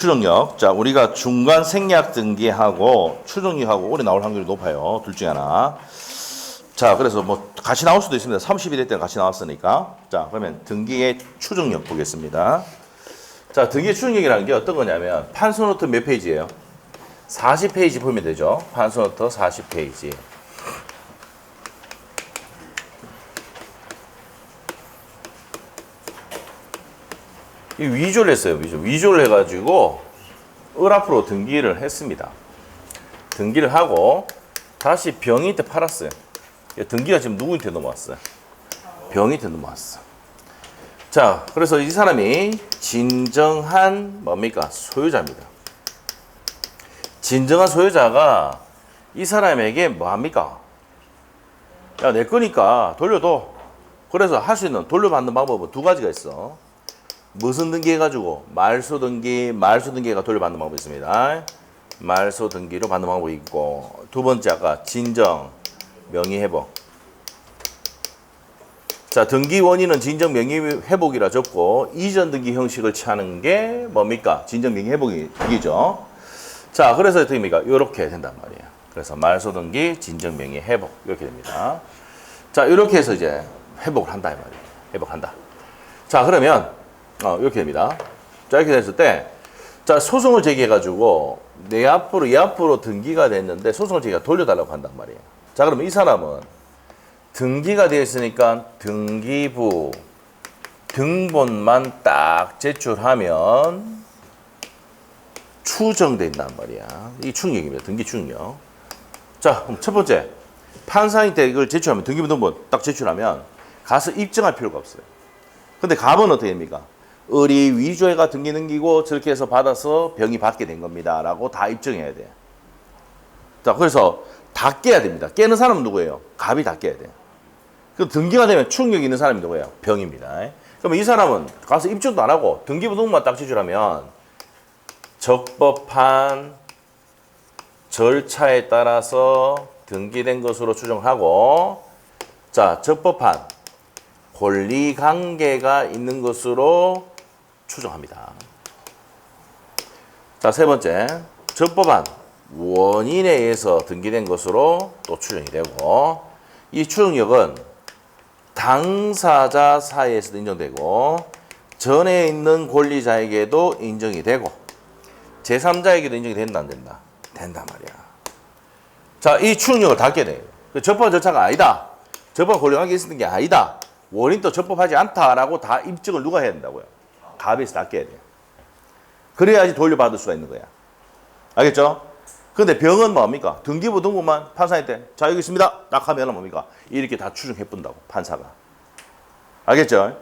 추정력. 자, 우리가 중간 생략 등기하고 추정력하고 오래 나올 확률이 높아요. 둘 중에 하나. 자, 그래서 뭐 같이 나올 수도 있습니다. 31회 때는 같이 나왔으니까. 자, 그러면 등기의 추정력 보겠습니다. 자, 등기의 추정력이라는 게 어떤 거냐면 판소노트 몇 페이지예요? 40페이지 보면 되죠. 판소노트 40페이지. 이 위조를 했어요. 위조를 해가지고 을 앞으로 등기를 했습니다. 등기를 하고 다시 병인한테 팔았어요. 등기가 지금 누구한테 넘어왔어요? 병인한테 넘어왔어. 자, 그래서 이 사람이 진정한 뭡니까? 소유자입니다. 진정한 소유자가 이 사람에게 뭐합니까? 야, 내 거니까 돌려둬. 그래서 할 수 있는 돌려받는 방법은 두 가지가 있어. 무슨 등기 해가지고 말소등기가 돌려받는 방법이 있습니다. 말소등기로 받는 방법이 있고, 두 번째 아까 진정 명의회복. 자, 등기 원인은 진정 명의회복이라 적고 이전 등기 형식을 취하는 게 뭡니까? 진정 명의회복이죠. 자, 그래서 어떻게 됩니까? 이렇게 된단 말이에요. 그래서 말소등기, 진정 명의회복 이렇게 됩니다. 자, 이렇게 해서 이제 회복을 한다 이 말이에요. 회복한다. 자, 그러면 이렇게 됩니다. 자, 이렇게 됐을 때, 자, 소송을 제기해가지고, 내 앞으로, 이 앞으로 등기가 됐는데, 소송을 제기가 돌려달라고 한단 말이에요. 자, 그러면 이 사람은 등기가 되어 있으니까 등기부 등본만 딱 제출하면 추정된단 말이야. 이 추정력입니다. 등기 추정력. 자, 그럼 첫 번째. 판사한테 이걸 제출하면, 등기부 등본 딱 제출하면, 가서 입증할 필요가 없어요. 근데 갑은 어떻게 됩니까? 을이 위조해가 등기 넘기고 저렇게 해서 받아서 병이 받게 된 겁니다. 라고 다 입증해야 돼. 자, 그래서 다 깨야 됩니다. 깨는 사람은 누구예요? 갑이 다 깨야 돼. 그 등기가 되면 추정력이 있는 사람이 누구예요? 병입니다. 그러면 이 사람은 가서 입증도 안 하고 등기부 등본만 딱 제출하면 적법한 절차에 따라서 등기된 것으로 추정하고, 자, 적법한 권리관계가 있는 것으로 추정합니다. 자, 세 번째, 적법한 원인에 의해서 등기된 것으로 또 추정이 되고, 이 추정력은 당사자 사이에서도 인정되고 전에 있는 권리자에게도 인정이 되고 제3자에게도 인정이 된다 안 된다? 된단 말이야. 자, 이 추정력을 닫게 돼요. 적법한 절차가 아니다. 적법한 권리관계가 있었던 게 아니다. 원인도 적법하지 않다라고 다 입증을 누가 해야 된다고요? 갑에서 다 깨야 돼요. 그래야지 돌려받을 수가 있는 거야. 알겠죠? 근데 병은 뭡니까? 등기부 등본만 판사한테 자, 여기 있습니다. 딱 하면 뭡니까? 이렇게 다 추정해본다고, 판사가. 알겠죠?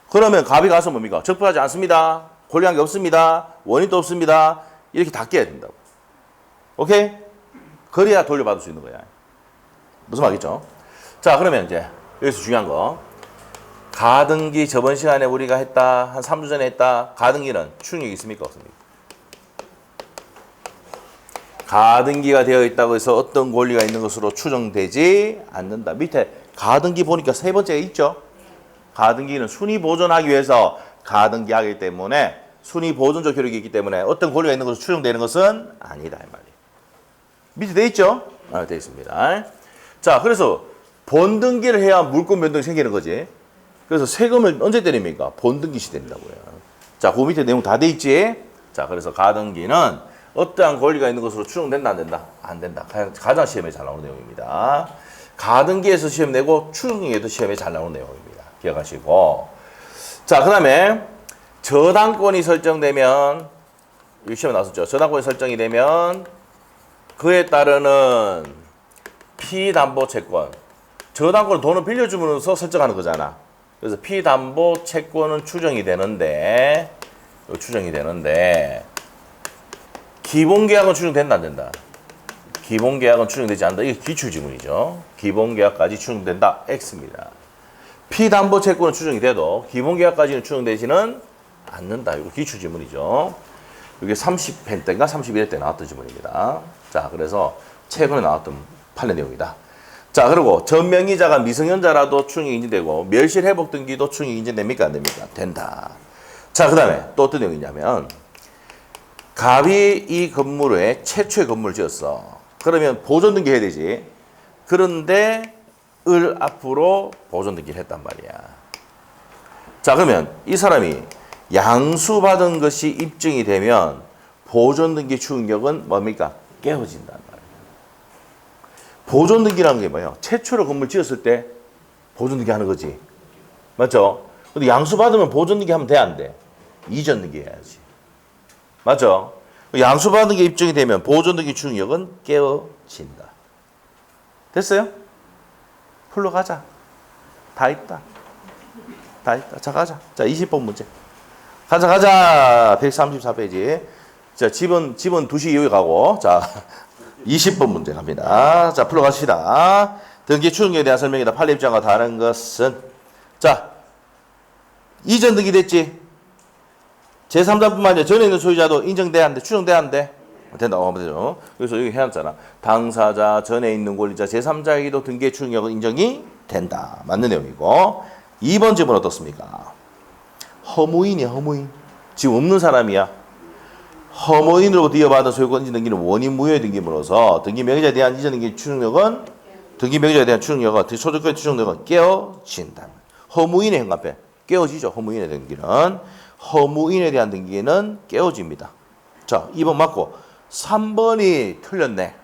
그러면 갑이 가서 뭡니까? 적법하지 않습니다. 권리관계 없습니다. 원인도 없습니다. 이렇게 다 깨야 된다고. 오케이? 그래야 돌려받을 수 있는 거야. 무슨 말이죠? 자, 그러면 이제 여기서 중요한 거. 가등기 저번 시간에 우리가 했다. 한 3주 전에 했다. 가등기는 추정력이 있습니까? 없습니까? 가등기가 되어 있다고 해서 어떤 권리가 있는 것으로 추정되지 않는다. 밑에 가등기 보니까 세 번째가 있죠. 가등기는 순위 보존하기 위해서 가등기 하기 때문에 순위 보존적 효력이 있기 때문에 어떤 권리가 있는 것으로 추정되는 것은 아니다 이 말이에요. 밑에 돼 있죠? 돼 있습니다. 자, 그래서 본등기를 해야 물권 변동이 생기는 거지. 그래서 세금을 언제 때립니까? 본등기 시 된다고요. 자, 그 밑에 내용 다 돼 있지? 자, 그래서 가등기는 어떠한 권리가 있는 것으로 추정된다, 안 된다? 안 된다. 가장 시험에 잘 나오는 내용입니다. 가등기에서 시험 내고 추정에도 시험에 잘 나오는 내용입니다. 기억하시고. 자, 그 다음에 저당권이 설정되면, 여기 시험에 나왔었죠. 저당권이 설정이 되면 그에 따르는 피담보 채권. 저당권은 돈을 빌려주면서 설정하는 거잖아. 그래서 피담보 채권은 추정이 되는데 기본계약은 추정된다 안 된다? 기본계약은 추정되지 않는다. 이게 기출지문이죠. 기본계약까지 추정된다. X입니다. 피담보 채권은 추정이 돼도 기본계약까지는 추정되지는 않는다. 이거 기출지문이죠. 이게 30회 때인가 31회 때 나왔던 지문입니다. 자, 그래서 최근에 나왔던 판례 내용이다. 자, 그리고 전명의자가 미성년자라도 추정이 인정되고 멸실회복 등기도 추정이 인정됩니까? 안 됩니까? 된다. 자, 그 다음에 또 어떤 내용이 있냐면 갑이 이 건물에 최초의 건물을 지었어. 그러면 보존 등기 해야 되지. 그런데 을 앞으로 보존 등기를 했단 말이야. 자, 그러면 이 사람이 양수받은 것이 입증이 되면 보존 등기 추진력은 뭡니까? 깨어진단 말이야. 보존 등기라는 게 뭐예요? 최초로 건물 지었을 때 보존 등기 하는 거지. 맞죠? 근데 양수받으면 보존 등기 하면 돼, 안 돼? 이전 등기 해야지. 맞죠? 양수받은 게 입증이 되면 보존 등기 추진력은 깨어진다. 됐어요? 풀러 가자. 다 있다. 다 있다. 자, 가자. 자, 20번 문제. 가자. 134페이지. 자, 집은 2시 이후에 가고. 자, 20번 문제 갑니다. 자, 풀러 갑시다. 등기 추진력에 대한 설명이다. 판례 입장과 다른 것은. 자, 이전 등기 됐지? 제3자뿐만 아니라 전에 있는 소유자도 인정돼야 한대, 추정돼야 한대. 된다고 하면 되죠. 그래서 여기 해놨잖아. 당사자, 전에 있는 권리자, 제3자에게도 등기의 추정력은 인정이 된다. 맞는 내용이고. 2번 질문 어떻습니까? 허무인이야, 허무인. 지금 없는 사람이야. 허무인으로부터 이어받은 소유권 인정 등기는 원인 무효의 등기물로서 등기 명의자에 대한 이전 등기 추정력은 등기 명의자에 대한 추정력은 소유권 추정력은 깨어진다. 허무인의 현관패 깨어지죠. 허무인의 등기는. 허무인에 대한 등기는 깨어집니다. 자, 2번 맞고 3번이 틀렸네.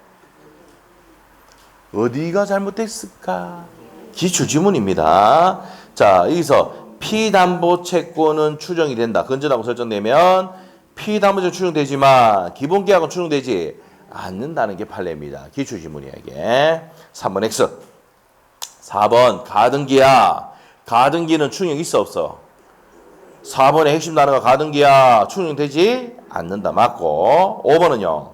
어디가 잘못됐을까? 기출지문입니다. 자, 여기서 피담보채권은 추정이 된다. 건전하고 설정되면 피담보채권 추정되지만 기본계약은 추정되지 않는다는 게 판례입니다. 기출지문이야 이게. 3번 X. 4번 가등기야. 가등기는 추정이 있어 없어? 4번의 핵심 단어가 가등기야. 추정되지 않는다. 맞고. 5번은요.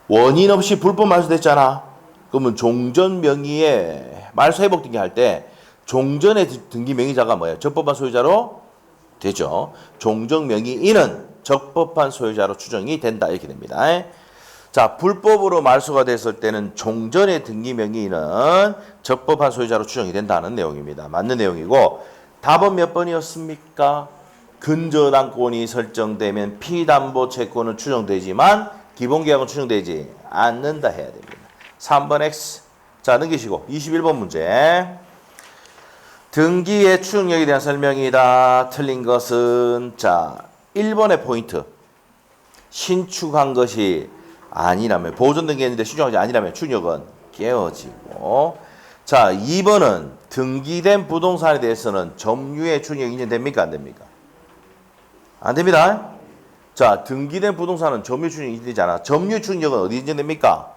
원인 없이 불법 말소됐잖아. 그러면 종전 명의의 말소 회복 등기 할 때 종전의 등기 명의자가 뭐예요? 적법한 소유자로 되죠. 종전 명의인은 적법한 소유자로 추정이 된다. 이렇게 됩니다. 자, 불법으로 말소가 됐을 때는 종전의 등기 명의인은 적법한 소유자로 추정이 된다는 내용입니다. 맞는 내용이고 답은 몇 번이었습니까? 근저당권이 설정되면 피담보 채권은 추정되지만 기본계약은 추정되지 않는다 해야 됩니다. 3번 X. 자, 넘기시고 21번 문제. 등기의 추정력에 대한 설명이다. 틀린 것은 자, 1번의 포인트. 신축한 것이 아니라면 보존 등기했는데 신축한 것이 아니라면 추정력은 깨어지고. 자, 2번은 등기된 부동산에 대해서는 점유의 추정력이 인정됩니까? 안 됩니까? 안 됩니다. 자, 등기된 부동산은 점유 추정력이 인정되지 않아. 점유 추정력은 어디 인정됩니까?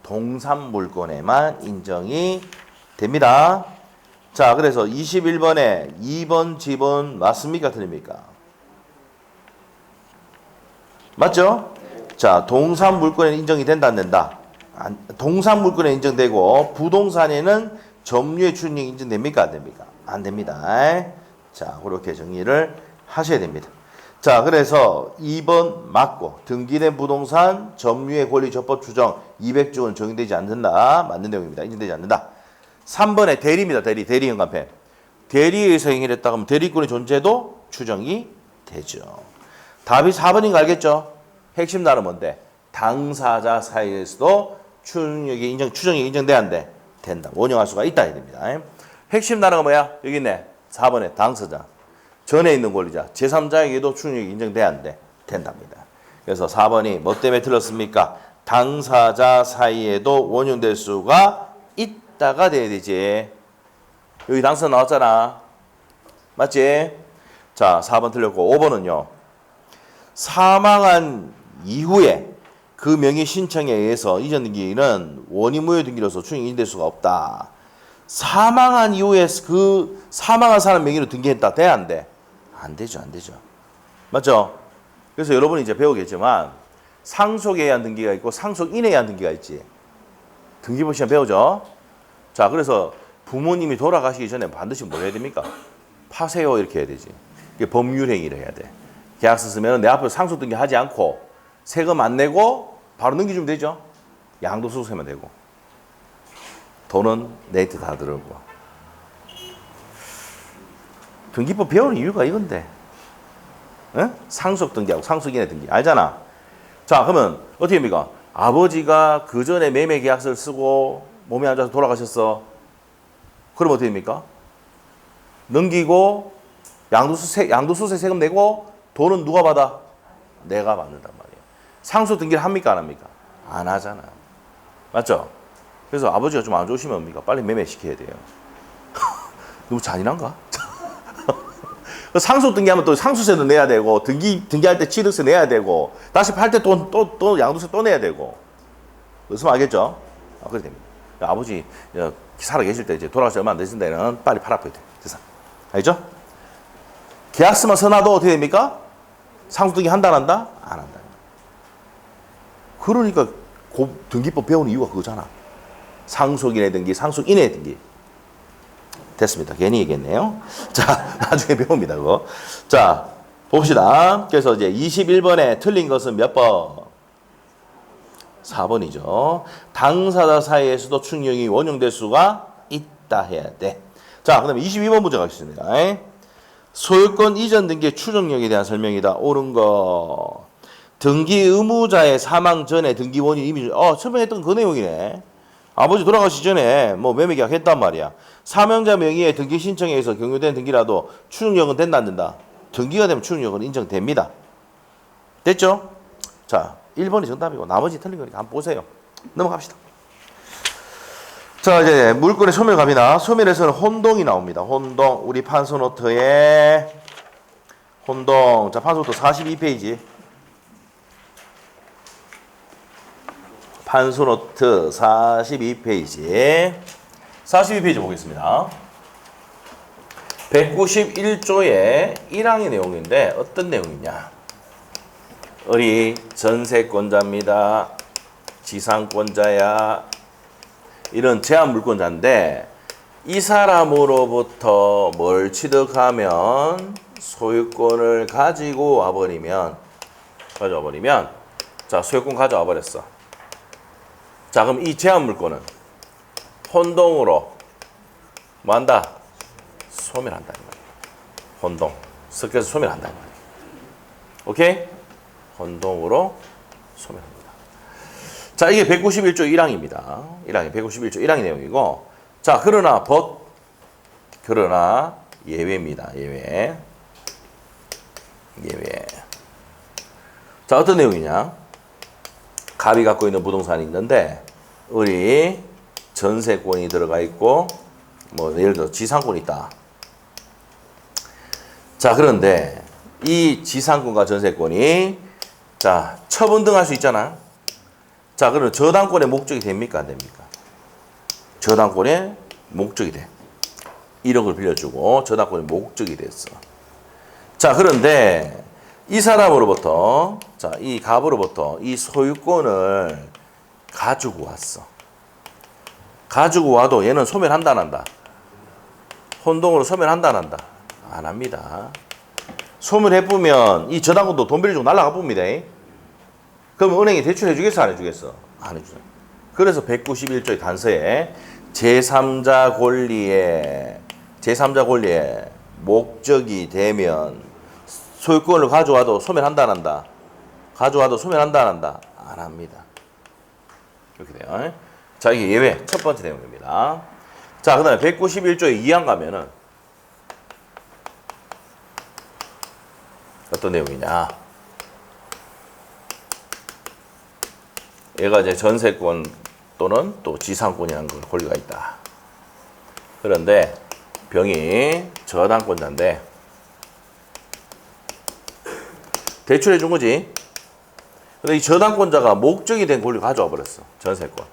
동산물권에만 인정이 됩니다. 자, 그래서 21번에 2번 지번 맞습니까? 틀립니까? 맞죠? 자, 동산물권에 인정이 된다, 안 된다? 동산물권에 인정되고 부동산에는 점유의 추정력이 인정됩니까? 안 됩니까? 안 됩니다. 자, 그렇게 정리를 하셔야 됩니다. 자, 그래서 2번 맞고 등기된 부동산 점유의 권리 적법 추정 200조는 적용되지 않는다. 맞는 내용입니다. 인정되지 않는다. 3번에 대리입니다. 대리 현관패. 대리에 의해서 행위를 했다고 하면 대리권의 존재도 추정이 되죠. 답이 4번인 거 알겠죠? 핵심 단어 뭔데? 당사자 사이에서도 추정이 인정돼야 안 돼? 된다. 원용할 수가 있다. 해야 됩니다. 핵심 단어가 뭐야? 여기 있네. 4번에 당사자. 전에 있는 권리자. 제3자에게도 추정력이 인정돼야 안 돼? 된답니다. 그래서 4번이 뭐 때문에 틀렸습니까? 당사자 사이에도 원용될 수가 있다가 돼야 되지. 여기 당사자 나왔잖아. 맞지? 자, 4번 틀렸고 5번은요. 사망한 이후에 그 명의 신청에 의해서 이전 등기는 원인 무효 등기로서 추정이 인정될 수가 없다. 사망한 이후에 그 사망한 사람 명의로 등기했다. 돼? 안 돼? 안 되죠. 안 되죠. 맞죠? 그래서 여러분이 이제 배우겠지만 상속에 의한 등기가 있고 상속인에 의한 등기가 있지. 등기부 시험 배우죠? 자, 그래서 부모님이 돌아가시기 전에 반드시 뭘 해야 됩니까? 파세요 이렇게 해야 되지. 이게 법률행위를 해야 돼. 계약서 쓰면 내 앞에 상속 등기 하지 않고 세금 안 내고 바로 넘겨주면 되죠. 양도소득세만 되고. 돈은 네이트 다 들어오고. 등기법 배우는 이유가 이건데. 응? 상속 등기하고 상속인의 등기 알잖아. 자 그러면 어떻게 됩니까? 아버지가 그 전에 매매 계약서를 쓰고 몸이 안 좋아서 돌아가셨어. 그럼 어떻게 됩니까? 넘기고 양도소득세 세금 내고 돈은 누가 받아? 내가 받는단 말이에요. 상속 등기를 합니까 안 합니까? 안 하잖아. 맞죠? 그래서 아버지가 좀 안 좋으시면 뭡니까? 빨리 매매시켜야 돼요. 너무 잔인한가? 상속 등기하면 또 상수세도 내야 되고 등기할 때 취득세 내야 되고 다시 팔 때 또 양도세 또 내야 되고 무슨 말 알겠죠? 그렇게 됩니다. 아버지 살아 계실 때 이제 돌아가시 얼마 안 되신 데는 빨리 팔아버려야 돼. 세상. 알죠? 계약서만 써놔도 어떻게 됩니까? 상속 등기 한다 안 한다? 안 한다. 그러니까 등기법 배우는 이유가 그거잖아. 상속인의 등기, 상속인의 등기. 됐습니다. 괜히 얘기했네요. 자, 나중에 배웁니다, 그거. 자, 봅시다. 그래서 이제 21번에 틀린 것은 몇 번? 4번이죠. 당사자 사이에서도 추정력이 원용될 수가 있다 해야 돼. 자, 그 다음에 22번 문제 가겠습니다. 소유권 이전 등기의 추정력에 대한 설명이다. 옳은 거. 등기 의무자의 사망 전에 등기 원인이 이미 설명했던 그 내용이네. 아버지 돌아가시 전에 뭐 매매 계약했단 말이야. 사명자 명의의 등기 신청에 의해서 경유된 등기라도 추정력은 된다 안 된다? 등기가 되면 추정력은 인정됩니다. 됐죠? 자, 1번이 정답이고 나머지 틀린 거니까 한번 보세요. 넘어갑시다. 자, 이제 물건의 소멸 갑니다. 소멸에서는 혼동이 나옵니다. 혼동. 우리 판소노트에 혼동. 자, 판소노트 42페이지. 판소노트 42페이지. 42페이지 보겠습니다. 191조의 1항의 내용인데 어떤 내용이냐? 우리 전세권자입니다. 지상권자야. 이런 제한 물권자인데 이 사람으로부터 뭘 취득하면 소유권을 가지고 와버리면 자, 소유권 가져와 버렸어. 자, 그럼 이 제한 물권은 혼동으로 뭐 한다? 소멸한다. 혼동. 섞여서 소멸한다. 오케이? 혼동으로 소멸합니다. 자, 이게 191조 1항입니다. 191조 1항의 내용이고, 자, 그러나 예외입니다. 예외. 자, 어떤 내용이냐? 갑이 갖고 있는 부동산이 있는데, 우리 전세권이 들어가 있고, 뭐, 예를 들어 지상권이 있다. 자, 그런데 이 지상권과 전세권이, 자, 처분등할 수 있잖아. 자, 그러면 저당권의 목적이 됩니까? 안 됩니까? 저당권의 목적이 돼. 1억을 빌려주고 저당권의 목적이 됐어. 자, 그런데 이 사람으로부터, 자, 이 갑으로부터 이 소유권을 가지고 왔어. 가지고 와도 얘는 소멸한다 안 한다? 혼동으로 소멸한다 안 한다? 안 합니다. 소멸해보면 이 저당권도 돈 빌려주고 날라가 봅니다. 그럼 은행이 대출해 주겠어 안 해주겠어? 안 해주죠. 그래서 191조의 단서에 제3자 권리에 목적이 되면 소유권을 가져와도 소멸한다 안 한다? 가져와도 소멸한다 안 한다? 안 합니다. 이렇게 돼요. 자, 이게 예외 첫 번째 내용입니다. 자, 그 다음에 191조의 2항 가면은 어떤 내용이냐? 얘가 이제 전세권 또는 또 지상권이라는 걸 권리가 있다. 그런데 병이 저당권자인데 대출해 준 거지. 근데 이 저당권자가 목적이 된 권리를 가져와 버렸어. 전세권.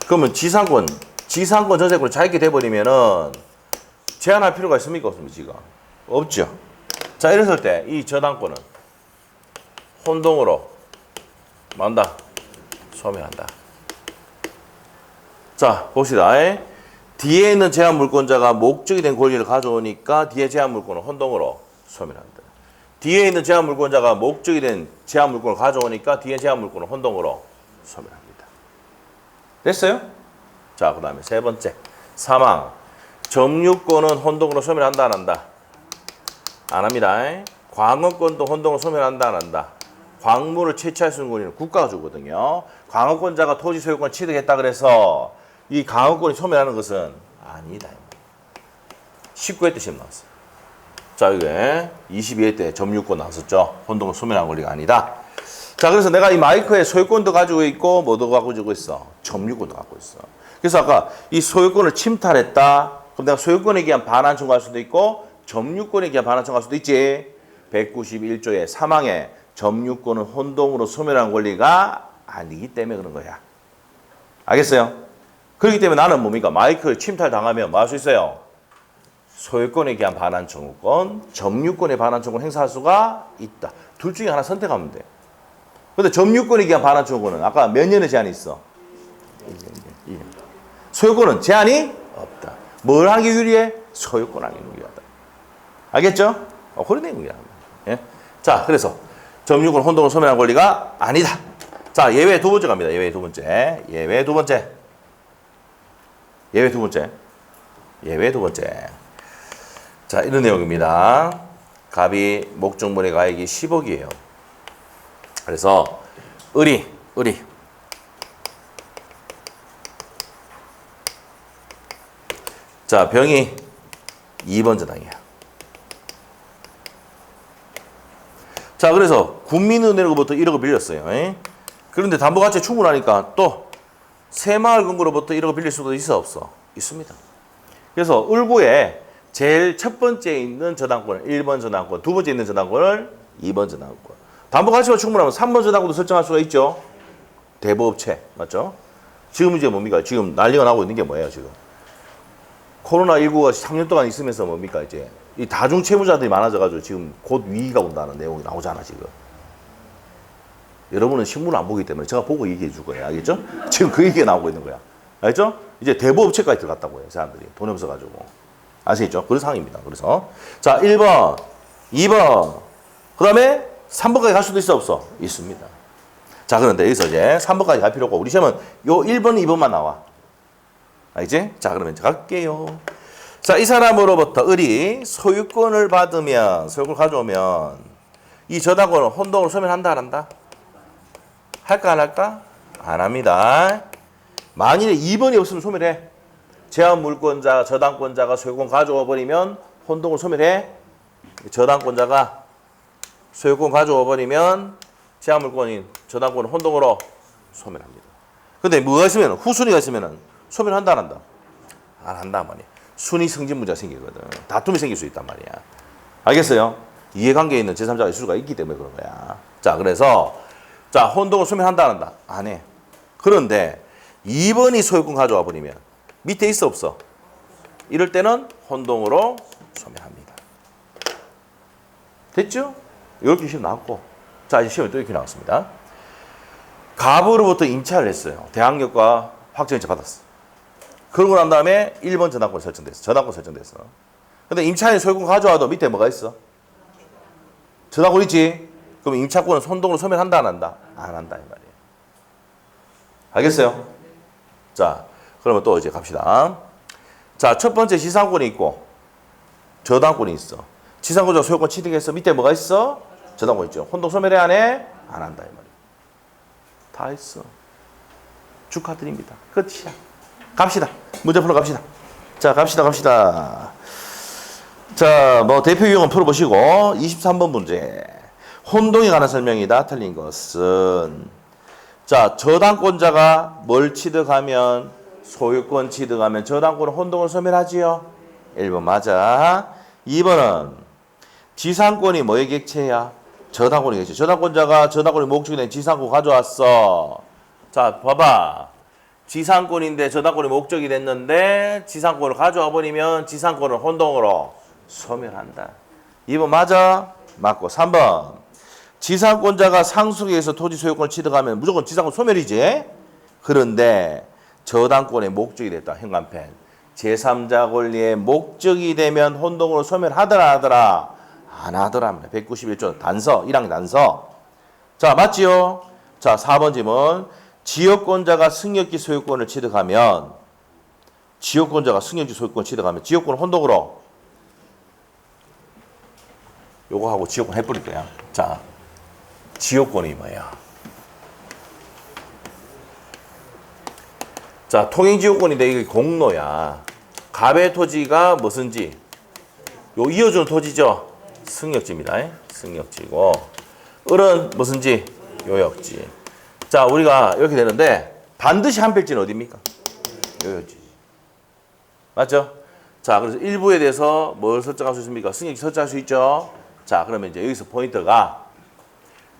그러면 지상권, 전세권을 자기게 돼버리면은 제한할 필요가 있습니까? 없습니까? 지가? 없죠. 자, 이랬을 때 이 저당권은 혼동으로 만다 소멸한다. 자, 봅시다. 뒤에 있는 제한 물권자가 목적이 된 권리를 가져오니까 뒤에 제한 물권은 혼동으로 소멸한다. 뒤에 있는 제한 물권자가 목적이 된 제한 물권을 가져오니까 뒤에 제한 물권은 혼동으로 소멸합니다. 됐어요? 자, 그 다음에 세 번째 사망. 점유권은 혼동으로 소멸한다 안 한다? 안 합니다. 광어권도 혼동을 소멸한다, 안 한다? 광물을 채취할 수 있는 권리는 국가가 주거든요. 광어권자가 토지 소유권 취득했다 그래서 이 광어권이 소멸하는 것은 아니다. 19회 때 시험 나왔어요. 자, 이게 22회 때 점유권 나왔었죠. 혼동을 소멸한 권리가 아니다. 자, 그래서 내가 이 마이크의 소유권도 가지고 있고 뭐도 가지고 있어? 점유권도 갖고 있어. 그래서 아까 이 소유권을 침탈했다. 그럼 내가 소유권에 기한 반환 청구할 수도 있고 점유권에 기한 반환 청구할 수도 있지. 191조의 사망에 점유권은 혼동으로 소멸한 권리가 아니기 때문에 그런 거야. 알겠어요? 그렇기 때문에 나는 뭡니까? 마이크를 침탈당하면 뭐 할 수 있어요? 소유권에 기한 반환 청구권, 점유권에 반환 청구권 행사할 수가 있다. 둘 중에 하나 선택하면 돼. 근데 점유권에 기한 반환 청구권은 아까 몇 년의 제한이 있어? 1년. 소유권은 제한이 없다. 뭘 하기 유리해? 소유권 하기 유리하다. 알겠죠? 그런 내용이야. 예? 자, 그래서 점유권 혼동을 소멸한 권리가 아니다. 자, 예외 두 번째 갑니다. 예외 두 번째. 예외 두 번째. 예외 두 번째. 예외 두 번째. 자, 이런 내용입니다. 갑이 목적물의 가액이 10억이에요. 그래서 을이 자, 병이 2번 전항이야. 자, 그래서 국민은행으로부터 1억을 빌렸어요. 그런데 담보가치 충분하니까 또 새마을금고로부터 1억을 빌릴 수도 있어 없어? 있습니다. 그래서 을구에 제일 첫 번째 있는 저당권을 1번 저당권, 두 번째 있는 저당권을 2번 저당권. 담보가치가 충분하면 3번 저당권도 설정할 수가 있죠. 대부업체 맞죠? 지금 이제 뭡니까? 지금 난리가 나고 있는 게 뭐예요 지금? 코로나19가 3년 동안 있으면서 뭡니까 이제 이 다중 채무자들이 많아져가지고 지금 곧 위기가 온다는 내용이 나오잖아 지금. 여러분은 신문을 안 보기 때문에 제가 보고 얘기해 줄 거예요. 알겠죠? 지금 그 얘기가 나오고 있는 거야. 알겠죠? 이제 대부업체까지 들어갔다고 해요. 사람들이 돈이 없어가지고. 아시겠죠? 그런 상황입니다. 그래서 자 1번, 2번, 그 다음에 3번까지 갈 수도 있어 없어? 있습니다. 자 그런데 여기서 이제 3번까지 갈 필요 없고 우리 시험은 요 1번, 2번만 나와. 알겠지? 자 그러면 이제 갈게요. 자 이 사람으로부터 을이 소유권을 받으면 소유권을 가져오면 이 저당권은 혼동으로 소멸한다 안 한다? 할까 안 할까? 안 합니다. 만일에 2번이 없으면 소멸해. 제한물권자, 저당권자가 소유권 가져와 버리면 혼동을 소멸해. 저당권자가 소유권 가져와 버리면 제한물권인 저당권은 혼동으로 소멸합니다. 근데 뭐가 있으면 후순위가 있으면 소멸한다 안 한다? 안 한단 말이야. 순위 승진 문제가 생기거든. 다툼이 생길 수 있단 말이야. 알겠어요? 이해관계에 있는 제3자가 있을 수가 있기 때문에 그런 거야. 자 그래서 자 혼동을 소멸한다 안 한다? 안 해. 그런데 2번이 소유권 가져와 버리면 밑에 있어 없어? 이럴 때는 혼동으로 소멸합니다. 됐죠? 이렇게 시험 나왔고 자 이제 시험이 또 이렇게 나왔습니다. 갑으로부터 임차를 했어요. 대항력과 확정임차 받았어. 그러고 난 다음에 1번 저당권 설정됐어. 저당권 설정됐어. 근데 임차인이 소유권 가져와도 밑에 뭐가 있어? 저당권 있지? 그럼 임차권은 혼동으로 소멸한다 안 한다? 안 한다 이 말이에요. 알겠어요? 자 그러면 또 이제 갑시다. 자 첫 번째 지상권이 있고 저당권이 있어. 지상권자 소유권 취득해서 밑에 뭐가 있어? 저당권 있죠. 혼동 소멸해 안 해? 안 한다 이 말이에요. 다 했어. 축하드립니다. 끝이야. 갑시다. 문제 풀어 갑시다. 자 갑시다. 자 뭐 대표 유형은 풀어보시고 23번 문제. 혼동에 관한 설명이다. 틀린 것은 자 저당권자가 뭘 취득하면 소유권 취득하면 저당권은 혼동을 소멸하지요. 1번 맞아. 2번은 지상권이 뭐의 객체야? 저당권의 객체. 저당권자가 저당권의 목적이 된 지상권 가져왔어. 자 봐봐. 지상권인데 저당권이 목적이 됐는데 지상권을 가져와 버리면 지상권을 혼동으로 소멸한다. 2번 맞아? 맞고 3번 지상권자가 상속에서 토지 소유권을 취득하면 무조건 지상권 소멸이지. 그런데 저당권의 목적이 됐다. 현관펜. 제3자 권리의 목적이 되면 혼동으로 소멸하더라 안 하더라. 191조 단서 1항 단서. 자 맞지요? 자 4번 질문. 지역권자가 승역지 소유권을 취득하면 지역권자가 승역지 소유권을 취득하면 지역권을 혼동으로 요거 하고 지역권 해버릴 거야. 자, 지역권이 뭐야? 자, 통행지역권인데 이게 공로야. 갑의 토지가 무슨지? 요 이어주는 토지죠? 승역지입니다. 승역지고. 을은 무슨지? 요역지. 자, 우리가 이렇게 되는데 반드시 한 필지는 어디입니까? 요역지. 맞죠? 자, 그래서 일부에 대해서 뭘 설정할 수 있습니까? 승역지 설정할 수 있죠? 자, 그러면 이제 여기서 포인트가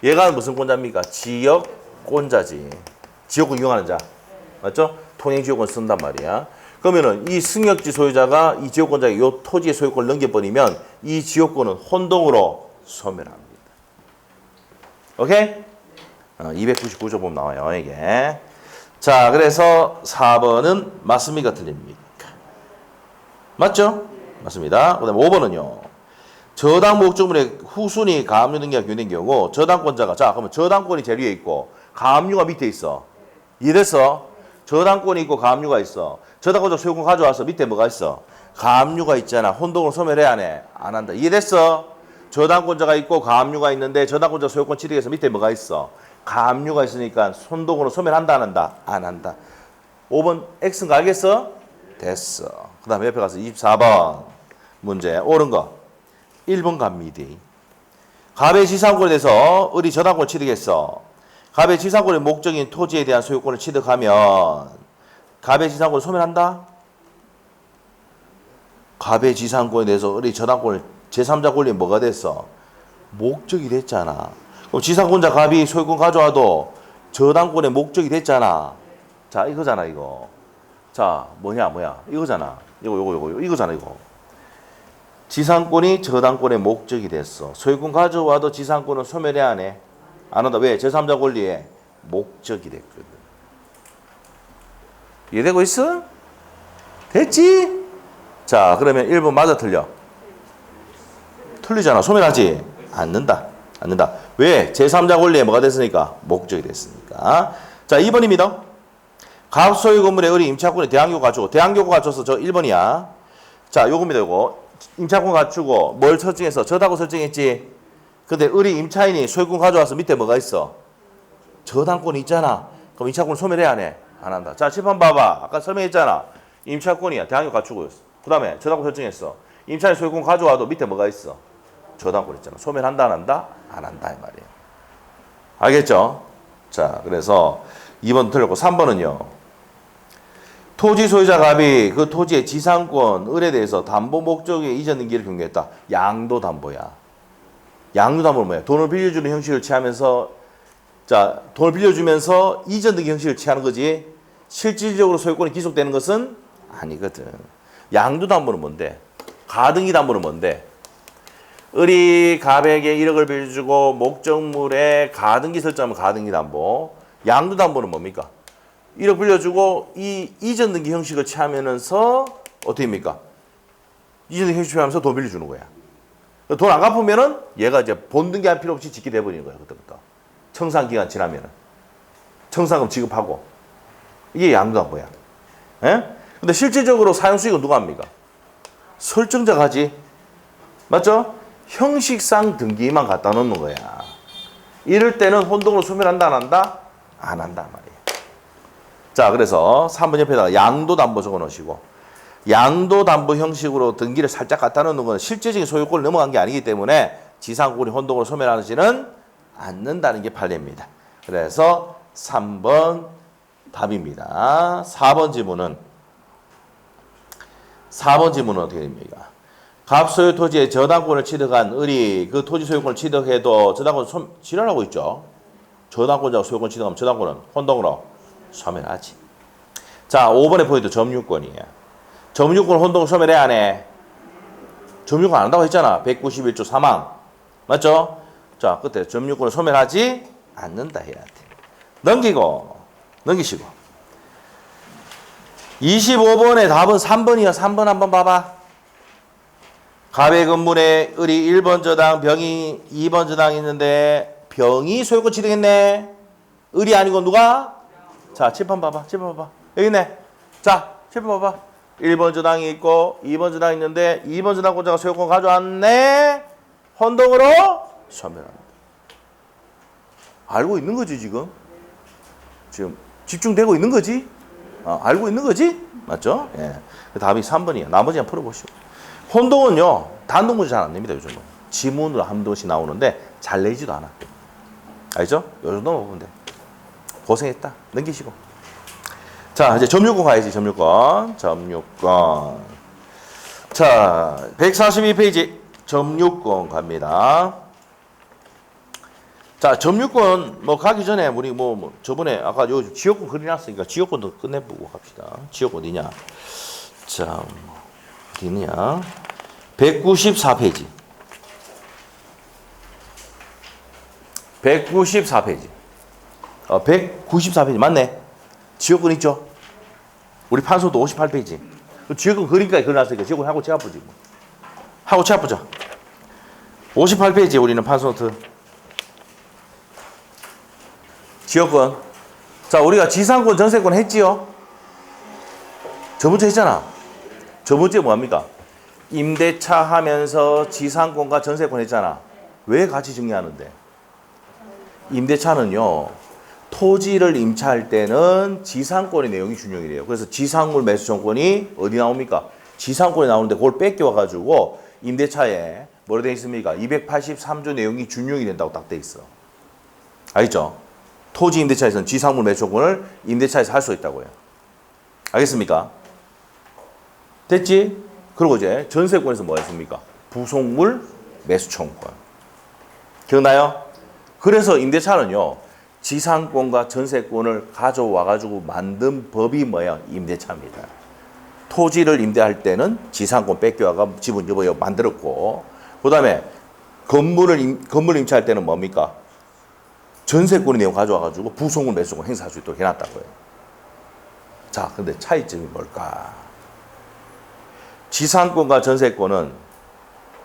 얘가 무슨 권자입니까? 지역권자지. 지역권 이용하는 자. 맞죠? 통행지역권 쓴단 말이야. 그러면은 이 승역지 소유자가 이 지역권자에게 이 토지의 소유권을 넘겨버리면 이 지역권은 혼동으로 소멸합니다. 오케이? 299조 보면 나와요, 이게. 자, 그래서 4번은 맞습니까? 틀립니까? 맞죠? 맞습니다. 그 다음에 5번은요. 저당 목적물의 후순위 가압류 등기가 규정된 경우 저당권자가, 자, 그러면 저당권이 제일 위에 있고 가압류가 밑에 있어. 이래서 저당권이 있고 가압류가 있어. 저당권자 소유권 가져와서 밑에 뭐가 있어? 가압류가 있잖아. 혼동으로 소멸해 안 해? 안 한다. 이해됐어? 저당권자가 있고 가압류가 있는데 저당권자 소유권 취득해서 밑에 뭐가 있어? 가압류가 있으니까 혼동으로 소멸한다 안 한다? 안 한다. 5번 X인 거 알겠어? 됐어. 그 다음에 옆에 가서 24번 문제 옳은 거 1번 갑니다. 갑의 지상권에 대해서 을이 저당권을 취득했어. 갑의 지상권의 목적인 토지에 대한 소유권을 취득하면 갑의 지상권을 소멸한다? 갑의 지상권에 대해서 을이 저당권을 제3자 권리에 뭐가 됐어? 목적이 됐잖아. 그럼 지상권자 갑이 소유권 가져와도 저당권의 목적이 됐잖아. 자, 이거잖아, 이거. 자, 뭐냐. 이거잖아. 이거잖아, 이거. 지상권이 저당권의 목적이 됐어. 소유권 가져와도 지상권은 소멸해야 안 해? 안 한다. 왜? 제3자 권리의 목적이 됐거든. 이해되고 있어? 됐지? 자, 그러면 1번 맞아 틀려? 틀리잖아. 소멸하지? 않는다. 왜? 제3자 권리에 뭐가 됐으니까? 목적이 됐으니까. 자, 2번입니다. 갑 소유 건물의 을이 임차권에 대항교구 갖추고, 대항교구 갖춰서 저 1번이야. 자, 요겁니다, 요거. 임차권 갖추고, 뭘 설정해서? 저다고 설정했지? 근데 을이 임차인이 소유권 가져와서 밑에 뭐가 있어? 저당권이 있잖아. 그럼 임차권을 소멸해 안 해? 안 한다. 자, 칠판 봐봐. 아까 설명했잖아. 임차권이야. 대항교구 갖추고 있어. 그 다음에 저당권 설정했어. 임차인 소유권 가져와도 밑에 뭐가 있어? 저당권 있잖아. 소멸한다 안 한다? 안 한다 이 말이에요. 알겠죠? 자, 그래서 2번 틀렸고 3번은요. 토지 소유자 갑이 그 토지의 지상권, 을에 대해서 담보 목적의 이전 등기를 경고했다. 양도담보야. 양도담보는 뭐야? 돈을 빌려주는 형식을 취하면서, 자, 돈을 빌려주면서 이전 등기 형식을 취하는 거지. 실질적으로 소유권이 기속되는 것은 아니거든. 양도담보는 뭔데? 가등기 담보는 뭔데? 을이 갑에게 1억을 빌려주고 목적물에 가등기 설정하면 가등기 담보. 양도담보는 뭡니까? 1억 빌려주고 이 이전 등기 형식을 취하면서 어떻게 합니까? 이전 등기 형식을 취하면서 돈 빌려주는 거야. 돈 안 갚으면은 얘가 이제 본등기 할 필요 없이 짓게 돼버리는 거야. 그때부터. 청산 기간 지나면은. 청산금 지급하고. 이게 양도담보야. 예? 근데 실질적으로 사용 수익은 누가 합니까? 설정자가 하지. 맞죠? 형식상 등기만 갖다 놓는 거야. 이럴 때는 혼동으로 소멸한다 안 한다? 안 한다 말이야. 자, 그래서 3번 옆에다가 양도담보 적어 놓으시고, 양도담보 형식으로 등기를 살짝 갖다 놓는 건 실제적인 소유권을 넘어간 게 아니기 때문에 지상권이 혼동으로 소멸하지는 않는다는 게 판례입니다. 그래서 3번 답입니다. 4번 지문은 어떻게 됩니까? 갑 소유 토지의 저당권을 취득한 을이 그 토지 소유권을 취득해도 저당권 지랄하고 있죠. 저당권자가 소유권 취득하면 저당권은 혼동으로 소멸하지. 자, 5번의 포인트 점유권이에요. 점유권 혼동 소멸해 안 해? 점유권 안 한다고 했잖아. 191조 3항. 맞죠? 자, 끝에 점유권을 소멸하지 않는다 해야 돼. 넘기시고. 25번의 답은 3번이야. 3번 한번 봐봐. 갑의 건물에 을이 1번 저당, 병이 2번 저당이 있는데 병이 소유권 취득했네. 을이 아니고 누가? 자, 칠판 봐봐. 여기 있네. 자, 칠판 봐봐. 1번 저당이 있고 2번 저당이 있는데 2번 저당권자가 소유권 가져왔네. 혼동으로 소멸합니다. 알고 있는 거지 지금? 지금 집중되고 있는 거지? 알고 있는 거지? 맞죠? 예. 답이 3번이에요. 나머지는 풀어보시고. 혼동은요, 단독 문제 잘 안 냅니다, 요즘은. 지문으로 한 번씩 나오는데 잘 내지도 않아. 알죠? 요 정도만 보면 돼. 고생했다. 넘기시고. 자, 이제 점유권 가야지, 점유권. 점유권. 자, 142페이지. 점유권 갑니다. 자, 점유권 뭐 가기 전에 우리 뭐 저번에 아까 요 지역권 그려놨으니까 지역권도 끝내보고 갑시다. 지역권 어디냐? 자, 어디 있느냐? 194페이지. 194페이지. 194페이지 맞네. 지역권 있죠? 우리 판소도 58페이지. 지역권 그림까지 그려놨으니까 지역권 하고 채워보지 뭐. 하고 채워보자. 58페이지 우리는 판소노트. 지역권. 자, 우리가 지상권, 전세권 했지요? 저번주에 했잖아. 저번주에 뭐합니까? 임대차 하면서 지상권과 전세권 했잖아. 왜 같이 정리하는데? 임대차는요, 토지를 임차할 때는 지상권의 내용이 준용이래요. 그래서 지상물 매수 정권이 어디 나옵니까? 지상권에 나오는데 그걸 뺏겨와가지고 임대차에 뭐로 되어 있습니까? 283조 내용이 준용이 된다고 딱 돼 있어. 알겠죠? 토지 임대차에서는 지상물 매수권을 임대차에서 할 수 있다고요. 알겠습니까? 됐지? 그리고 이제 전세권에서 뭐 했습니까? 부속물 매수청권. 기억나요? 그래서 임대차는요, 지상권과 전세권을 가져와가지고 만든 법이 뭐야? 임대차입니다. 토지를 임대할 때는 지상권 뺏겨와가 지분 여부여 만들었고, 그 다음에 건물 임차할 때는 뭡니까? 전세권의 내용 가져와가지고 부속물 매수권 행사할 수 있도록 해놨다고요. 자, 근데 차이점이 뭘까? 지상권과 전세권은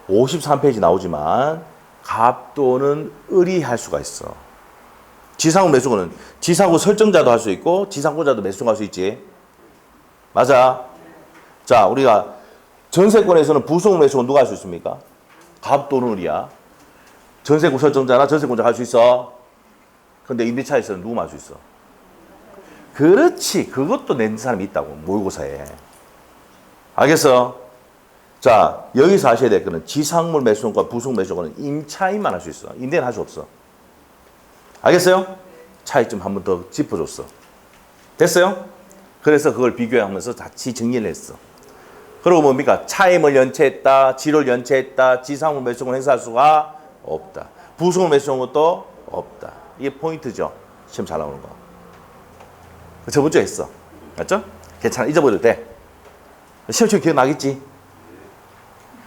53페이지 나오지만 갑도는 의리할 수가 있어. 지상권 매수권은 지상권 설정자도 할 수 있고 지상권자도 매수할 수 있지. 맞아. 자, 우리가 전세권에서는 부속물 매수권 누가 할 수 있습니까? 갑도는 의리야. 전세권 설정자나 전세권자 할 수 있어. 근데 임대차에서는 누구 할 수 있어? 그렇지. 그것도 낸 사람이 있다고. 모의고사에. 알겠어? 자, 여기서 하셔야 될 거는 지상물 매수권과 부속 매수권은 임차인만 할 수 있어. 임대는 할 수 없어. 알겠어요? 차이점 한 번 더 짚어줬어. 됐어요? 그래서 그걸 비교하면서 같이 정리를 했어. 그리고 뭡니까? 차임을 연체했다, 지를 연체했다, 지상물 매수권 행사할 수가 없다. 부속물 매수권 것도 없다. 이게 포인트죠. 시험 잘 나오는 거. 저번 주에 했어. 맞죠? 괜찮아. 잊어버려도 돼. 시험 치면 기억나겠지?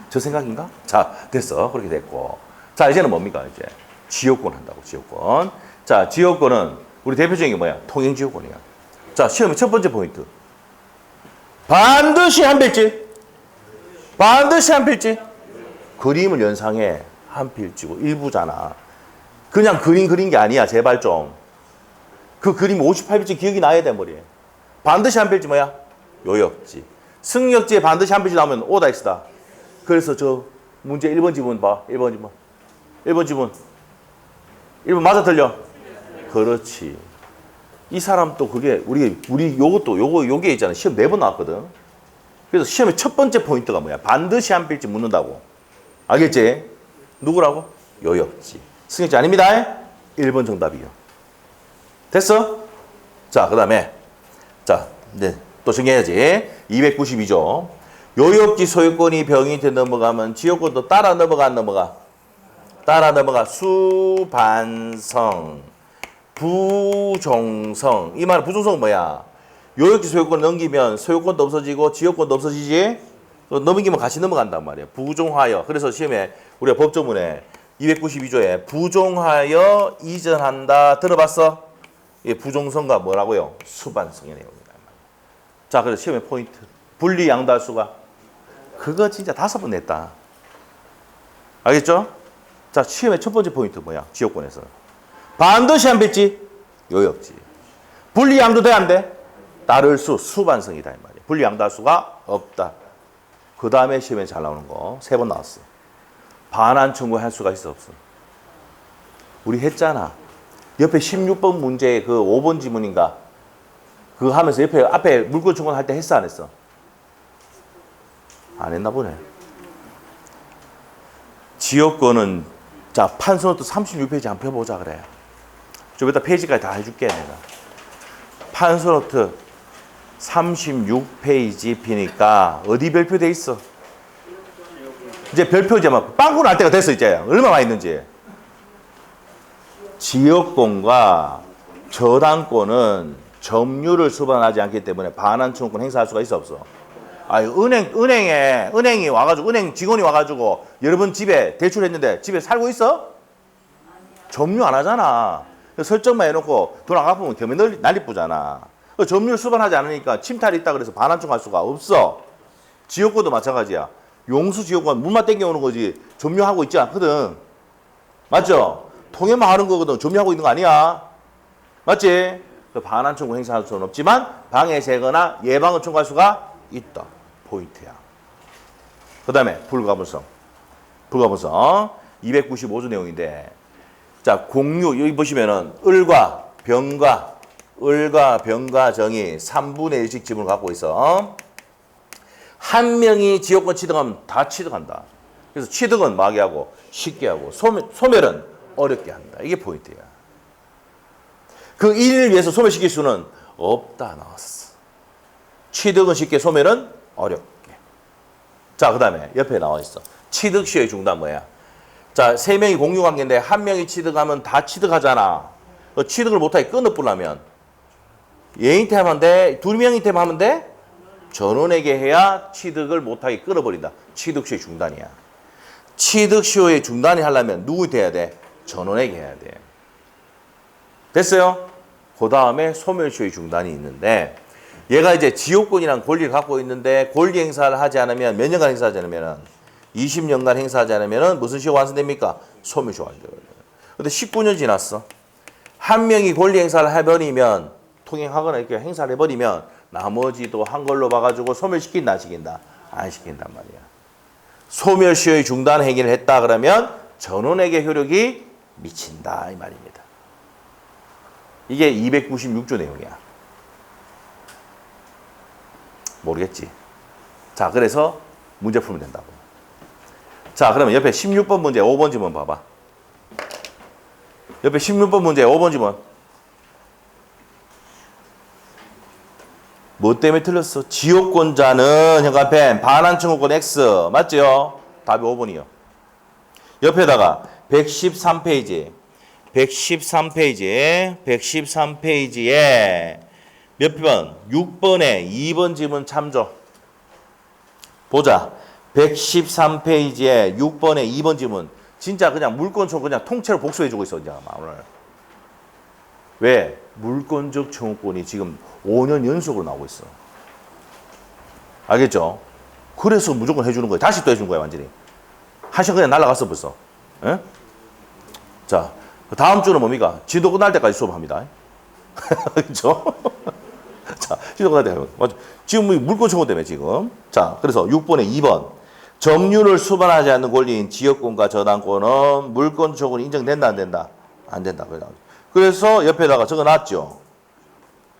저 생각인가? 자, 됐어. 그렇게 됐고. 자, 이제는 뭡니까? 이제 지역권 한다고, 지역권. 자, 지역권은 우리 대표적인 게 뭐야? 통행지역권이야. 자, 시험의 첫 번째 포인트. 반드시 한 필지. 반드시 한 필지. 그림을 연상해. 한 필지고 일부잖아. 그냥 그린 게 아니야. 제발 좀. 그 그림 58필지 기억이 나야 돼, 머리에. 반드시 한 필지 뭐야? 요역지. 승역지에 반드시 한 필지 나오면 오다이스다. 그래서 저 문제 1번 지문 봐. 1번 지문. 1번 지문. 1번 맞아 틀려? 그렇지. 이 사람 또 그게 우리 요게 있잖아. 시험 4번 나왔거든. 그래서 시험의 첫 번째 포인트가 뭐야? 반드시 한 필지 묻는다고. 알겠지? 누구라고? 요역지. 승역지 아닙니다. 1번 정답이요. 됐어? 자, 그 다음에 자, 네, 또 정리해야지. 292조. 요역지 소유권이 병인한테 넘어가면 지역권도 따라 넘어가 안 넘어가? 따라 넘어가. 수반성, 부종성. 이 말은 부종성은 뭐야? 요역지 소유권 넘기면 소유권도 없어지고 지역권도 없어지지? 넘기면 같이 넘어간단 말이야. 부종하여. 그래서 시험에 우리가 법조문에 292조에 부종하여 이전한다. 들어봤어? 이 부종성과 뭐라고요? 수반성의 내용이다. 자, 그래서 시험의 포인트. 분리 양도할수가. 그거 진짜 5번 냈다. 알겠죠? 자, 시험의 첫 번째 포인트 뭐야? 지역권에서. 반드시 한 필지. 요역지. 분리 양도 돼, 안 돼? 따를 수, 수반성이다. 이 말이야. 분리 양도할 수가 없다. 그 다음에 시험에 잘 나오는 거. 3번 나왔어. 반환 청구할 수가 있어 없어? 우리 했잖아. 옆에 16번 문제 그 5번 지문인가? 그거 하면서 옆에 앞에 물권 청구할 때 했어 안 했어? 안 했나 보네. 지역권은 자 판서노트 36페이지 한번 펴보자 그래. 좀 이따 페이지까지 다 해줄게 내가. 판서노트 36페이지 피니까 어디 별표돼 있어? 이제 별표 이제 막 빵꾸 날 때가 됐어 이제. 얼마나 많이 있는지. 지역권과 저당권은 점유를 수반하지 않기 때문에 반환 청구권 행사할 수가 있어 없어? 은행이 와가지고 은행 직원이 와가지고 여러분 집에 대출했는데 집에 살고 있어? 점유 안 하잖아. 설정만 해놓고 돈 안 갚으면 겸해 난리 뿌잖아. 점유를 수반하지 않으니까 침탈이 있다 그래서 반환 청구할 수가 없어. 지역권도 마찬가지야. 용수 지역권 물만 땡겨오는 거지 점유하고 있지 않거든. 맞죠? 통해만 하는 거거든. 점유하고 있는 거 아니야. 맞지? 반환 청구 행사할 수는 없지만 방해 제거나 예방을 청구할 수가 있다. 포인트야. 그 다음에 불가분성. 295조 내용인데 자 공유 여기 보시면은 을과 병과 정이 3분의 1씩 지분을 갖고 있어. 한 명이 지역권 취득하면 다 취득한다. 그래서 취득은 막게 하고 쉽게 하고 소멸은 어렵게 한다. 이게 포인트야. 그 1을 위해서 소멸시킬 수는 없다 나왔어. 취득은 쉽게 소멸은 어렵게. 자, 그 다음에 옆에 나와 있어. 취득 시효의 중단 뭐야? 자, 3명이 공유관계인데 1명이 취득하면 다 취득하잖아. 취득을 못하게 끊어보려면 얘한테 하면 돼? 2명한테 하면 돼? 전원에게 해야 취득을 못하게 끊어버린다. 취득 시효의 중단이야. 취득 시효의 중단이 하려면 누구한테 해야 돼? 전원에게 해야 돼. 됐어요? 그 다음에 소멸시효의 중단이 있는데 얘가 이제 지역권이란 권리를 갖고 있는데 권리 행사를 하지 않으면 몇 년간 행사하지 않으면 20년간 행사하지 않으면 무슨 시효가 완성됩니까? 소멸시효가 완성돼요. 근데 19년 지났어. 한 명이 권리 행사를 해버리면 통행하거나 이렇게 행사를 해버리면 나머지도 한 걸로 봐가지고 소멸시킨다 안 시킨다? 안 시킨단 말이야. 소멸시효의 중단 행위를 했다 그러면 전원에게 효력이 미친다 이 말입니다. 이게 296조 내용이야. 모르겠지? 자, 그래서 문제 풀면 된다고. 자, 그러면 옆에 16번 문제 5번 지문 봐봐. 옆에 16번 문제 5번 지문. 뭐 때문에 틀렸어? 지역권자는 현관펜 반환 청구권 X 맞죠? 답이 5번이요. 옆에다가 113페이지에 몇 번? 6번에 2번 지문 참조. 보자. 113페이지에 6번에 2번 지문. 진짜 그냥 물권청 그냥 통째로 복수해주고 있어. 이제 오늘. 왜? 물권적 청구권이 지금 5년 연속으로 나오고 있어. 알겠죠? 그래서 무조건 해주는 거야. 다시 또 해주는 거야 완전히. 한 시간 그냥 날아갔어 벌써. 에? 자, 다음 주는 뭡니까? 지도 끝날 때까지 수업합니다. 그렇죠? 자, 지도 끝날 때까지. 맞죠? 지금 물권 청구 때문에 지금. 자, 그래서 6번에 2번. 점유를 수반하지 않는 권리인 지역권과 저당권은 물권 청구는 인정된다 안 된다? 안 된다. 그래서 옆에다가 적어놨죠.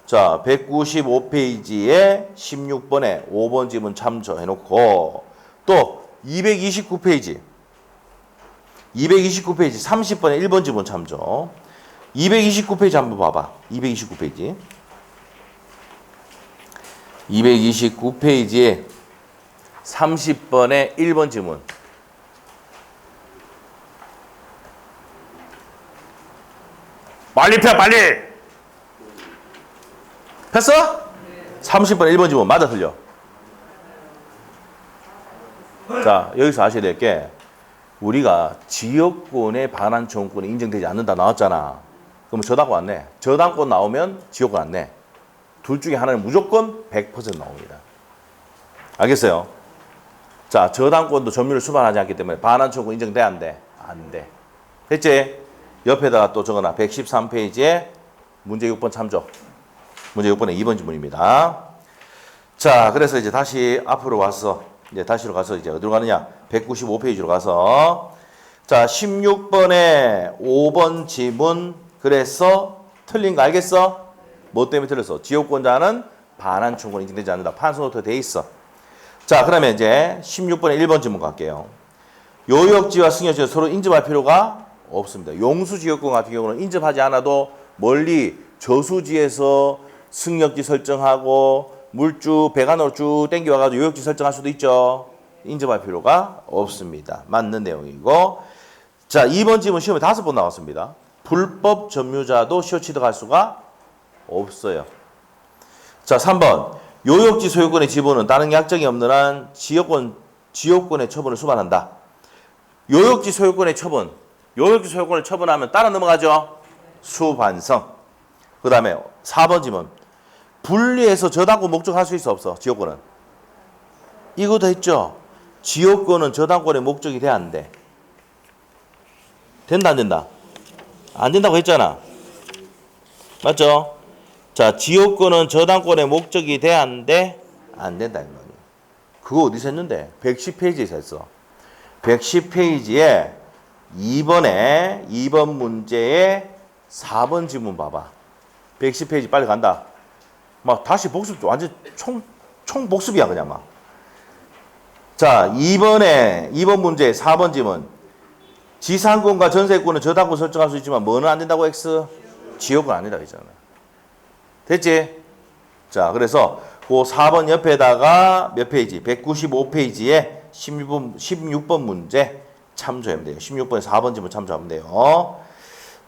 자, 195페이지에 16번에 5번 지문 참조해놓고 또 229페이지 30번에 1번 지문 참조. 229페이지 한번 봐봐. 229페이지에 30번에 1번 지문. 빨리 펴, 빨리! 폈어? 30번에 1번 지문. 맞아, 틀려? 자, 여기서 아셔야 될 게 우리가 지역권의 반환 청구권이 인정되지 않는다 나왔잖아. 그럼 저당권 안 내. 저당권 나오면 지역권 안 내. 둘 중에 하나는 무조건 100% 나옵니다. 알겠어요? 자, 저당권도 점유를 수반하지 않기 때문에 반환 청구권 인정돼 안 돼? 안 돼. 됐지? 옆에다가 또 적어놔. 113페이지에 문제 6번 참조. 문제 6번에 2번 지문입니다. 자, 그래서 이제 다시 앞으로 와서 이제 다시로 가서 이제 어디로 가느냐? 195페이지로 가서 자, 16번에 5번 지문 그래서 틀린 거 알겠어? 뭐 때문에 틀렸어? 지역권자는 반환 충고는 인정되지 않는다. 판서부터 돼 있어. 자, 그러면 이제 16번에 1번 지문 갈게요. 요역지와 승역지는 서로 인접할 필요가 없습니다. 용수지역권 같은 경우는 인접하지 않아도 멀리 저수지에서 승역지 설정하고 물쭉 배관으로 쭉 땡겨와가지고 요역지 설정할 수도 있죠. 인접할 필요가 없습니다. 맞는 내용이고. 자, 2번 지문 시험에 5번 나왔습니다. 불법 점유자도 시효 취득할 수가 없어요. 자, 3번. 요역지 소유권의 지분은 다른 약정이 없는 한 지역권의 처분을 수반한다. 요역지 소유권의 처분. 요역지 소유권을 처분하면 따라 넘어가죠. 수반성. 그 다음에 4번 지문. 분리해서 저당권 목적할 수 있어 없어? 지역권은. 이거 다 했죠? 지역권은 저당권의 목적이 돼야 안 돼? 된다 안 된다? 안 된다고 했잖아. 맞죠? 자, 지역권은 저당권의 목적이 돼야 안 돼? 안 된다 이 말이야. 그거 어디서 했는데? 110페이지에서 했어. 110페이지에 2번 문제에 4번 지문 봐봐. 110페이지 빨리 간다. 막 다시 복습, 완전 총 복습이야 그냥 막. 자, 2번 문제 4번 지문. 지상권과 전세권은 저당권 설정할 수 있지만 뭐는 안 된다고 X? 지역은 안 된다고 했잖아. 됐지? 자, 그래서 그 4번 옆에다가 몇 페이지? 195페이지에 16번 문제 참조하면 돼요. 16번에 4번 지문 참조하면 돼요.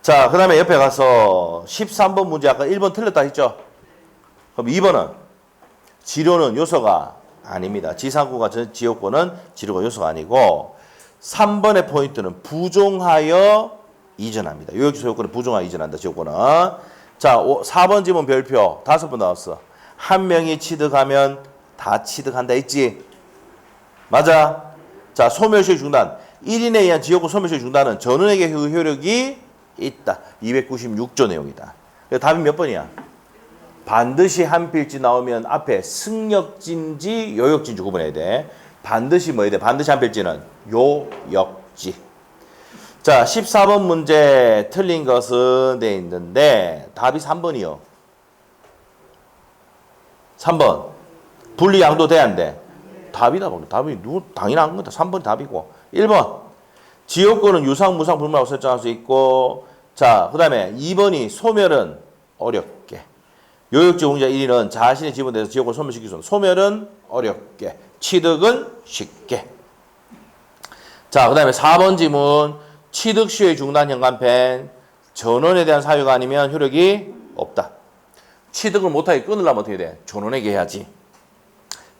자, 그 다음에 옆에 가서 13번 문제 아까 1번 틀렸다 했죠? 그럼 2번은 지료는 요소가 아닙니다. 지상권과 지역권은 지료가 요소가 아니고 3번의 포인트는 부종하여 이전합니다. 요역지 소유권은 부종하여 이전한다. 지역권은. 자, 4번 지문 별표 5번 나왔어. 한 명이 취득하면 다 취득한다 했지? 맞아? 자, 소멸시효 중단. 1인에 의한 지역권 소멸시효 중단은 전원에게 효력이 있다. 296조 내용이다. 답이 몇 번이야? 반드시 한 필지 나오면 앞에 승역지인지 요역지인지 구분해야 돼. 반드시 뭐 해야 돼? 반드시 한 필지는 요역지. 자, 14번 문제 틀린 것은 돼 있는데 답이 3번이요. 3번. 분리 양도 돼 안 돼? 답이다. 답이 당연한 거다. 3번이 답이고. 1번. 지역권은 유상, 무상, 불문하고 설정할 수 있고. 자, 그 다음에 2번이 소멸은 어렵게. 요역지 공자 1위는 자신의 지분에 대해서 지역권 소멸시킬 수 있는 소멸은 어렵게. 취득은 쉽게. 자, 그 다음에 4번 지문. 취득시효의 중단 현관펜. 전원에 대한 사유가 아니면 효력이 없다. 취득을 못하게 끊으려면 어떻게 돼? 전원에게 해야지.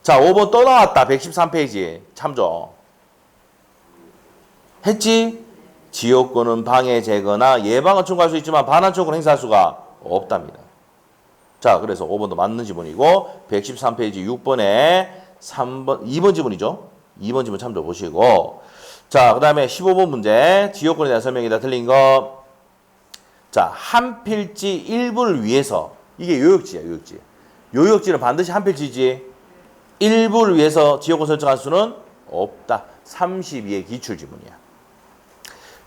자, 5번 또 나왔다. 113페이지. 참조. 했지? 지역권은 방해제거나 예방을 청구할 수 있지만 반환 청구를 행사할 수가 없답니다. 자, 그래서 5번도 맞는 지문이고 113페이지 6번에 2번 지문이죠. 2번 지문 참조 보시고. 자, 그 다음에 15번 문제. 지역권에 대한 설명이다. 틀린 거. 자, 한 필지 일부를 위해서. 이게 요역지야, 요역지. 요역지는 반드시 한 필지지. 일부를 위해서 지역권 설정할 수는 없다. 32의 기출 지문이야.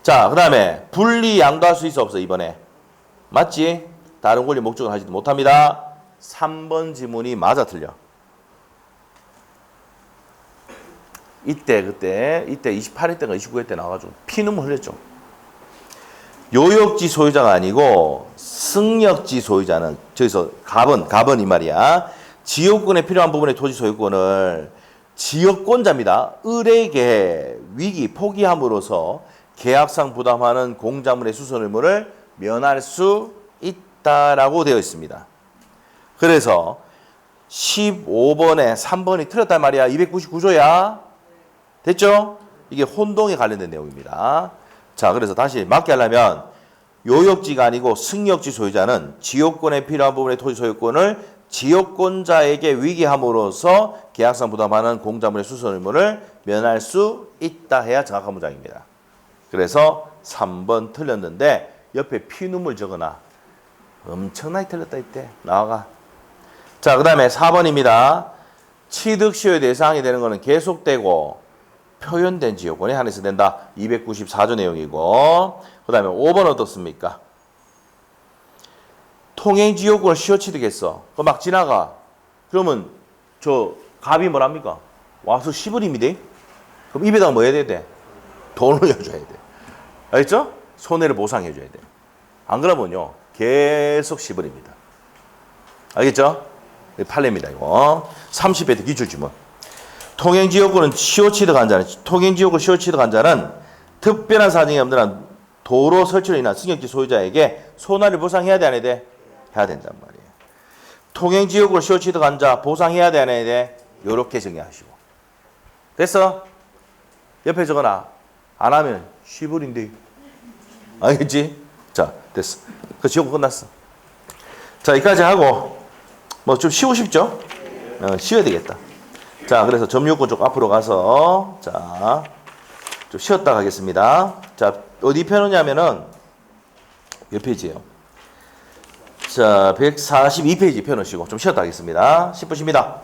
자, 그 다음에 분리 양도할 수 있어 없어 이번에? 맞지? 다른 권리 목적을 하지도 못합니다. 3번 지문이 맞아 틀려. 이때 28회 때인가 29회 때 나와가지고 피눈물 흘렸죠. 요역지 소유자가 아니고 승역지 소유자는 저기서 갑은 이 말이야. 지역권에 필요한 부분의 토지 소유권을 지역권자입니다. 을에게 위기 포기함으로써 계약상 부담하는 공자물의 수선 의무를 면할 수 있다라고 되어 있습니다. 그래서 15번에 3번이 틀렸단 말이야. 299조야. 됐죠? 이게 혼동에 관련된 내용입니다. 자, 그래서 다시 맞게 하려면 요역지가 아니고 승역지 소유자는 지역권에 필요한 부분의 토지 소유권을 지역권자에게 위기함으로써 계약상 부담하는 공자물의 수선 의무를 면할 수 있다 해야 정확한 문장입니다. 그래서 3번 틀렸는데 옆에 피눈물 적어놔. 엄청나게 틀렸다 이때. 나와가. 자, 그 다음에 4번입니다. 취득시효의 대상이 되는 것은 계속되고 표현된 지역권에 한해서 된다. 294조 내용이고 그 다음에 5번 어떻습니까? 통행지역권을 시효취득했어. 그 막 지나가. 그러면 저 갑이 뭐랍니까? 와서 시부림이돼. 그럼 입에다가 뭐 해야 돼? 돈을 넣어줘야 돼. 알겠죠? 손해를 보상해줘야 돼. 안 그러면요 계속 시부립니다. 알겠죠? 판례입니다 이거. 30회 기출지문. 통행지역권은 시효취득한 자는 통행지역권 시효취득한 자는 특별한 사정이 없는 한 도로 설치로 인한 승용기 소유자에게 손해를 보상해야 돼 안 해야 돼? 해야 된단 말이에요. 통행지역으로 시효취득한 자 보상해야 돼 안 해야 돼? 요렇게 정의하시고. 됐어? 옆에 적어놔. 안 하면 시불인데. 알겠지? 자 됐어. 그 지옥 끝났어. 자 여기까지 하고 뭐 좀 쉬고 싶죠? 쉬어야 되겠다. 자 그래서 점유권 쪽 앞으로 가서 자 좀 쉬었다 가겠습니다. 자 어디 펴놓냐면은 몇 페이지예요? 자 142페이지 펴놓으시고 좀 쉬었다 하겠습니다. 10분입니다.